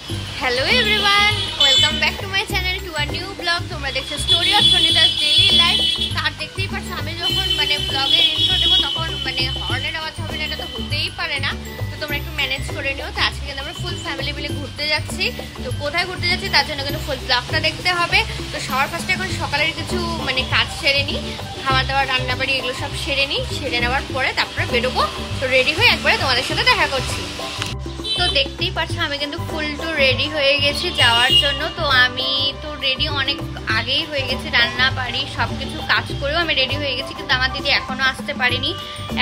Hello everyone, welcome back to my channel to a new blog. তোমরা দেখছো story of Sonita's daily life. তার দেখতেই পাচ্ছ আমি যখন ব্লগের ইন্ট্রো দেবো তখন হর্নের আওয়াজ হবে না, এটা তো হতেই পারে না। তো তোমরা একটু ম্যানেজ করে নিও। তো আজকে কিন্তু আমরা ফুল ফ্যামিলি মিলে ঘুরতে যাচ্ছি। তো কোথায় ঘুরতে যাচ্ছি তার জন্য কিন্তু ফুল ব্লগটা দেখতে হবে। তো সবার ফার্স্টে এখন সকালের কিছু কাজ সেরে নিই, খাওয়া দাওয়া রান্নাবাড়ি এগুলো সব সেরে নিই। সেরে নেওয়ার পরে তারপরে বেরোবো। তো রেডি হয়ে একবারে তোমাদের সাথে দেখা করছি। তো দেখতেই পাচ্ছ আমি কিন্তু ফুল টু রেডি হয়ে গেছি যাওয়ার জন্য। তো আমি তো রেডি অনেক আগেই হয়ে গেছি, রান্না বাড়ি সব কিছু কাজ করেও আমি রেডি হয়ে গেছি। কিন্তু আমার দিদি এখনও আসতে পারিনি,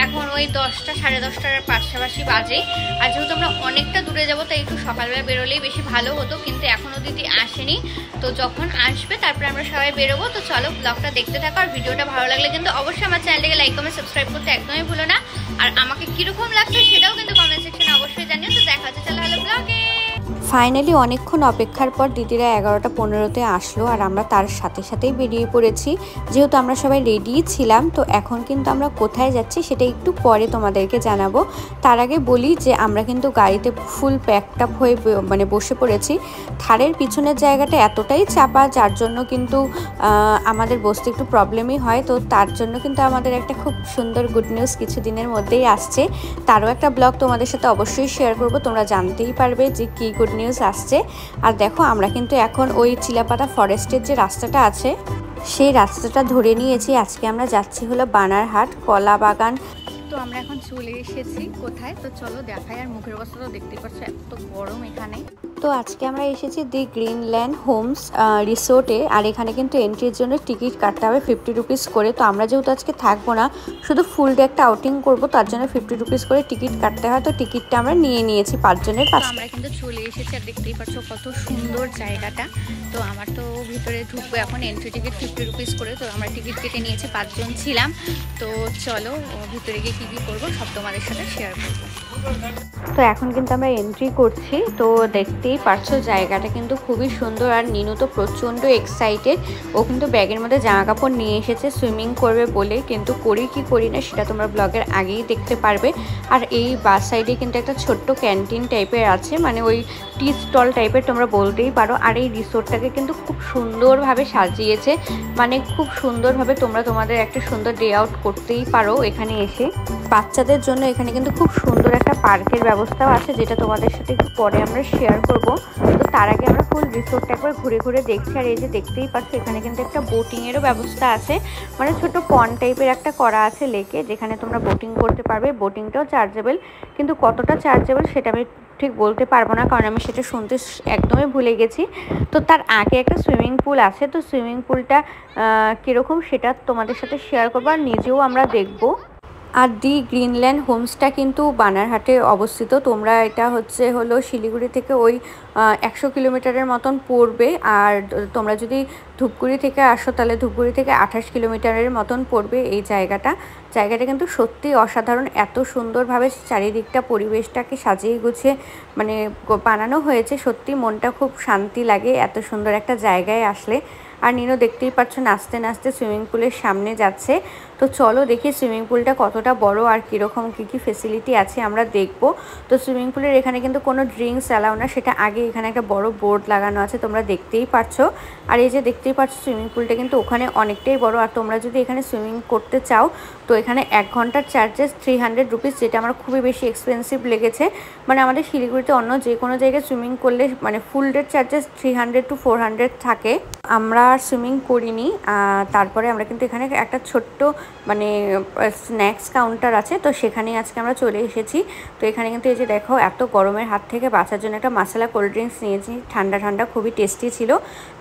এখন ওই 10টা সাড়ে 10টার পাশাপাশি বাজে। আর যেহেতু আমরা অনেকটা দূরে যাবো তাই একটু সকালবেলা বেরোলেই বেশি ভালো হতো, কিন্তু এখনও দিদি আসেনি। তো যখন আসবে তারপরে আমরা সবাই বেরোবো। তো চলো ব্লগটা দেখতে থাকো। আর ভিডিওটা ভালো লাগলে কিন্তু অবশ্যই আমার চ্যানেলটাকে লাইক কমেন্ট সাবস্ক্রাইব করতে একদমই ভুলো না। আর আমাকে কীরকম লাগছে সেটাও কিন্তু কমেন্ট সেকশনে অবশ্যই জানিও। তো দেখা হচ্ছে, চলো হ্যালো ব্লগে। ফাইনালি অনেকক্ষণ অপেক্ষার পর দিদিরা 11টা 15তে আসলো আর আমরা তার সাথে সাথেই বেরিয়ে পড়েছি। যেহেতু আমরা সবাই রেডিই ছিলাম, তো এখন কিন্তু আমরা কোথায় যাচ্ছি সেটা একটু পরে তোমাদেরকে জানাবো। তার আগে বলি যে আমরা কিন্তু গাড়িতে ফুল প্যাকড আপ হয়ে বসে পড়েছি। থারের পিছনের জায়গাটা এতটাই চাপা যার জন্য কিন্তু আমাদের বসতে একটু প্রবলেমই হয়। তো তার জন্য কিন্তু আমাদের একটা খুব সুন্দর গুড নিউজ কিছুদিনের মধ্যেই আসছে। তারও একটা ব্লগ তোমাদের সাথে অবশ্যই শেয়ার করবো, তোমরা জানতেই পারবে যে কী গুড নিউজ আসছে। আর দেখো আমরা কিন্তু এখন ওই চিলাপাতা ফরেস্টের যে রাস্তাটা আছে সেই রাস্তাটা ধরে নিয়েছি। আজকে আমরা যাচ্ছি হলো বানারহাট কলা বাগান। তো আমরা এখন চলে এসেছি কোথায়, তো চলো দেখাই। আর মুখের অবস্থা তো দেখতেই পাচ্ছ, এত গরম এখানে। তো আজকে আমরা এসেছি দি গ্রিনল্যান্ড হোমস রিসোর্টে। আর এখানে কিন্তু এন্ট্রির জন্য টিকিট কাটতে হবে 50 রুপিস করে। তো আমরা যেহেতু আজকে থাকবো না, শুধু ফুল ডে একটা আউটিং করবো, তার জন্য 50 রুপিস করে টিকিট কাটতে হয়। তো টিকিটটা আমরা নিয়ে নিয়েছি 5 জনের। আমরা কিন্তু চলে এসেছি আর দেখতেই পাচ্ছ কত সুন্দর জায়গাটা। তো আমার তো ভিতরে ঢুকবো এখন, এন্ট্রি টিকিট 50 রুপিস করে। তো আমরা টিকিট কেটে নিয়েছি, 5 জন ছিলাম। তো চলো ভিতরে গিয়ে কী কী করবো সব তোমাদের সাথে শেয়ার করবো। তো এখন কিন্তু আমরা এন্ট্রি করছি। তো দেখতেই পাচ্ছ জায়গাটা কিন্তু খুবই সুন্দর। আর নিনু তো প্রচণ্ড এক্সাইটেড, ও কিন্তু ব্যাগের মধ্যে জামা কাপড় নিয়ে এসেছে সুইমিং করবে বলে। কিন্তু করি কি করি না সেটা তোমরা ব্লগের আগেই দেখতে পারবে। আর এই বাস সাইডে কিন্তু একটা ছোট্ট ক্যান্টিন টাইপের আছে, ওই টি স্টল টাইপের তোমরা বলতেই পারো। আর এই রিসোর্টটাকে কিন্তু খুব সুন্দরভাবে সাজিয়েছে, খুব সুন্দরভাবে তোমরা তোমাদের একটা সুন্দর ডে আউট করতেই পারো এখানে এসে। বাচ্চাদের জন্য এখানে কিন্তু খুব সুন্দর একটা পার্কের ব্যবস্থাও আছে, যেটা তোমাদের সাথে একটু পরে আমরা শেয়ার করব। তো তার আগে আমরা ফুল রিসোর্টটা একবার ঘুরে ঘুরে দেখছি। আর এই যে দেখতেই পাচ্ছ এখানে কিন্তু একটা বোটিংয়েরও ব্যবস্থা আছে, ছোট পন্ড টাইপের একটা করা আছে লেকে, যেখানে তোমরা বোটিং করতে পারবে। বোটিংটাও চার্জেবল, কিন্তু কতটা চার্জেবল সেটা আমি ঠিক বলতে পারবো না, কারণ আমি সেটা শুনতে একদমই ভুলে গেছি। তো তার আগে একটা সুইমিং পুল আছে, তো সুইমিং পুলটা কীরকম সেটা তোমাদের সাথে শেয়ার করবো আর নিজেও আমরা দেখবো। আর দি গ্রিনল্যান্ড হোমসটা কিন্তু বানারহাটে অবস্থিত। তোমরা এটা হলো শিলিগুড়ি থেকে ওই 100 কিলোমিটারের মতন পড়বে। আর তোমরা যদি ধূপগুড়ি থেকে আসো তাহলে ধূপগুড়ি থেকে 28 কিলোমিটারের মতন পড়বে এই জায়গাটা কিন্তু সত্যি অসাধারণ। এত সুন্দরভাবে চারিদিকটা পরিবেশটাকে সাজিয়ে গুছিয়ে বানানো হয়েছে, সত্যি মনটা খুব শান্তি লাগে এত সুন্দর একটা জায়গায় আসলে। আর নিনো দেখতেই পাচ্ছ নাচতে নাচতে সুইমিং পুলের সামনে যাচ্ছে। তো চলো দেখি সুইমিং পুলটা কতটা বড় আর কীরকম কী ফেসিলিটি আছে আমরা দেখব। তো সুইমিং পুলের এখানে কিন্তু কোনো ড্রিঙ্কস অ্যালাউ না, সেটা আগে এখানে একটা বড় বোর্ড লাগানো আছে, তোমরা দেখতেই পাচ্ছ। আর এই যে দেখতেই পাচ্ছ সুইমিং পুলটা কিন্তু ওখানে অনেকটাই বড়। আর তোমরা যদি এখানে সুইমিং করতে চাও তো এখানে 1 ঘন্টার চার্জেস 300 রুপিস, যেটা আমার খুবই বেশি এক্সপেন্সিভ লেগেছে। আমাদের শিলিগুড়িতে অন্য যে কোনো জায়গায় সুইমিং করলে ফুল ডের চার্জেস 300 to 400 থাকে। আমরা আর সুইমিং করিনি। তারপরে আমরা কিন্তু এখানে একটা ছোট্ট স্ন্যাক্স কাউন্টার আছে, তো সেখানেই আজকে আমরা চলে এসেছি। তো এখানে কিন্তু এই যে দেখো এত গরমের হাত থেকে বাঁচার জন্য একটা মশলা কোল্ড ড্রিঙ্কস নিয়েছি, ঠান্ডা ঠান্ডা খুবই টেস্টি ছিল।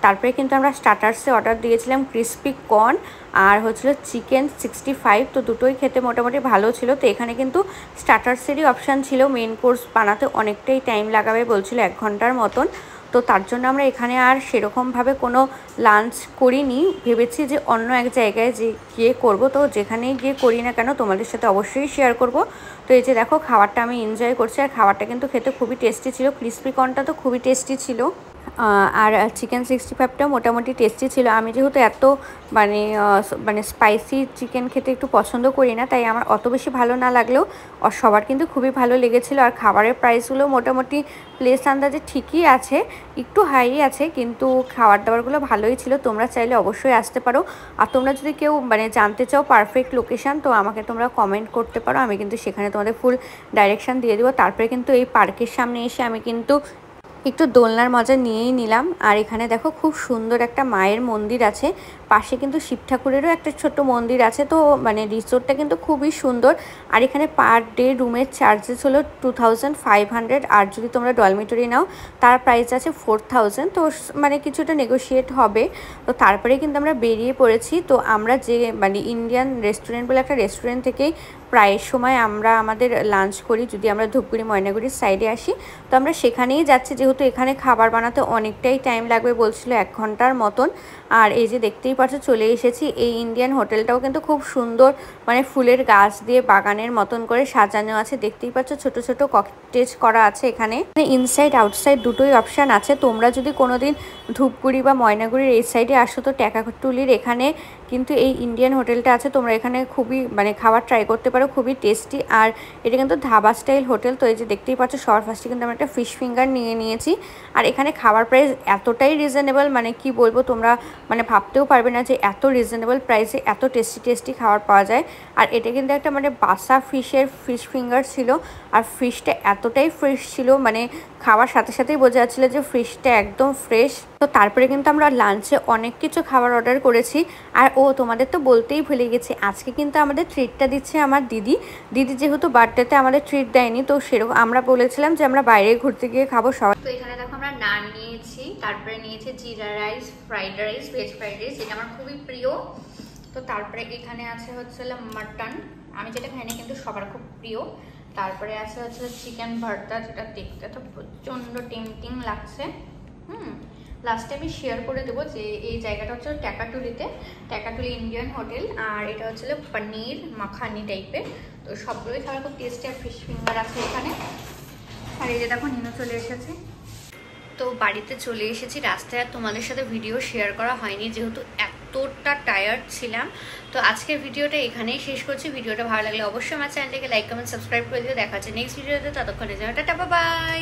তারপরে কিন্তু আমরা স্টার্টার্সে অর্ডার দিয়েছিলাম ক্রিসপি কর্ন আর চিকেন 65। তো দুটোই খেতে মোটামুটি ভালো ছিল। তো এখানে কিন্তু স্টার্টার্সেরই অপশান ছিল, মেন কোর্স বানাতে অনেকটাই টাইম লাগাবে বলছিল 1 ঘন্টার মতন। তো তার জন্য আমরা এখানে আর সেরকমভাবে কোনো লাঞ্চ করিনি, ভেবেছি যে অন্য এক জায়গায় গিয়ে করবো। তো যেখানেই গিয়ে করি না কেন তোমাদের সাথে অবশ্যই শেয়ার করব। তো এই যে দেখো খাবারটা আমি এনজয় করছি, আর খাবারটা কিন্তু খেতে খুবই টেস্টি ছিল। ক্রিসপি কর্নটা তো খুবই টেস্টি ছিল। আর চিকেন 65টা মোটামুটি টেস্টি ছিল। আমি যেহেতু এত মানে স্পাইসি চিকেন খেতে একটু পছন্দ করি না, তাই আমার অত বেশি ভালো না লাগলেও সবার কিন্তু খুবই ভালো লেগেছিলো। আর খাবারের প্রাইসগুলো মোটামুটি প্লেস আন্দাজে ঠিকই আছে, একটু হাই আছে, কিন্তু খাবার দাবারগুলো ভালোই ছিল। তোমরা চাইলে অবশ্যই আসতে পারো। আর তোমরা যদি কেউ মানে জানতে চাও পারফেক্ট লোকেশান, তো আমাকে তোমরা কমেন্ট করতে পারো, আমি কিন্তু সেখানে তোমাদের ফুল ডাইরেকশান দিয়ে দেবো। তারপরে কিন্তু এই পার্কের সামনে এসে আমি কিন্তু একটু দোলনার মজা নিয়েই নিলাম। আর এখানে দেখো খুব সুন্দর একটা মায়ের মন্দির আছে, পাশে কিন্তু শিব ঠাকুরেরও একটা ছোট্ট মন্দির আছে। তো মানে রিসোর্টটা কিন্তু খুবই সুন্দর। আর এখানে পার ডে রুমের চার্জেস হলো 2500, আর যদি তোমরা ডলমেটরি নাও তার প্রাইস আছে 4000। তো মানে কিছুটা নেগোশিয়েট হবে। তো তারপরে কিন্তু আমরা বেরিয়ে পড়েছি। তো আমরা যে মানে ইন্ডিয়ান রেস্টুরেন্ট বলে একটা রেস্টুরেন্ট থেকেই প্রায় সময় আমরা আমাদের লাঞ্চ করি যদি আমরা ধূপগুড়ি ময়নাগুড়ির সাইডে আসি। তো আমরা সেখানেই যাচ্ছি, যেহেতু এখানে খাবার বানাতে অনেকটাই টাইম লাগবে, বলছিল 1 ঘন্টার মতন। আর এই যে দেখতেই পাচ্ছ চলে এসেছি। এই ইন্ডিয়ান হোটেলটাও কিন্তু খুব সুন্দর, মানে ফুলের গাছ দিয়ে বাগানের মতন করে সাজানো আছে। দেখতেই পাচ্ছ ছোট ছোট কটেজ করা আছে এখানে। ইনসাইড আউটসাইড দুটোই অপশান আছে। তোমরা যদি কোনোদিন ধূপগুড়ি বা ময়নাগুড়ির এই সাইডে আসো, তো টাকাটুলির এখানে কিন্তু এই ইন্ডিয়ান হোটেলটা আছে। তোমরা এখানে খুবই মানে খাবার ট্রাই করতে পারো, খুবই টেস্টি। আর এটা কিন্তু ধাবা স্টাইল হোটেল। তো এই যে দেখতেই পাচ্ছ সবার ফার্স্টে কিন্তু আমরা একটা ফিশ ফিঙ্গার নিয়েছি। আর এখানে খাবার প্রাইস এতটাই রিজনেবল, মানে কি বলবো, তোমরা মানে ভাবতেও পারবে না যে এত রিজনেবল প্রাইসে এত টেস্টি খাবার পাওয়া যায়। আর এটা কিন্তু একটা মানে বাসা ফিশের ফিশ ফিঙ্গার ছিল। আর ফিশটা এতটাই ফ্রেশ ছিল, মানে খাওয়ার সাথে সাথেই বোঝা যাচ্ছিলো যে ফিশটা একদম ফ্রেশ। তো তারপরে কিন্তু আমরা লাঞ্চে অনেক কিছু খাবার অর্ডার করেছি। আর তোমাদের তো বলতেই ভুলে গেছি, আজকে কিন্তু আমাদের ট্রিটটা দিচ্ছে আমার দিদি। যেহেতু বার্থডেতে আমাদের ট্রিট দেয়নি, তো সেরকম আমরা বলেছিলাম যে আমরা বাইরে ঘুরতে গিয়ে খাবো সবাই। তো এখানে দেখো আমরা নান নিয়েছি, তারপরে নিয়েছি জিরা rice, fried rice, veg fried rice, এটা আমার খুবই প্রিয়। তো তারপরে এখানে আছে হচ্ছে মাটন, আমি যেটা খাই না কিন্তু সবার খুব প্রিয়। তারপরে আছে হচ্ছে চিকেন ভর্তা, যেটা দেখতে তো প্রচণ্ড টেম্পটিং লাগছে। লাস্টে আমি শেয়ার করে দেবো যে এই জায়গাটা হচ্ছে টাকাটুলি ইন্ডিয়ান হোটেল। আর এটা হচ্ছে পনির মাখানি টাইপের। তো সবগুলোই খাবার খুব টেস্টি। আর ফিশ ফিঙ্গার আছে এখানে। আর এই যে দেখো নিনু চলে এসেছে। তো বাড়িতে চলে এসেছি। রাস্তায় আর তোমাদের সাথে ভিডিও শেয়ার করা হয়নি, যেহেতু এতটা টায়ার্ড ছিলাম। তো আজকের ভিডিওটা এখানেই শেষ করছি। ভিডিওটা ভালো লাগলে অবশ্যই আমার চ্যানেলটাকে লাইক কমেন্ট সাবস্ক্রাইব করে দিও। দেখা হচ্ছে নেক্সট ভিডিওতে। ততক্ষণে টাটা, বাই বাই।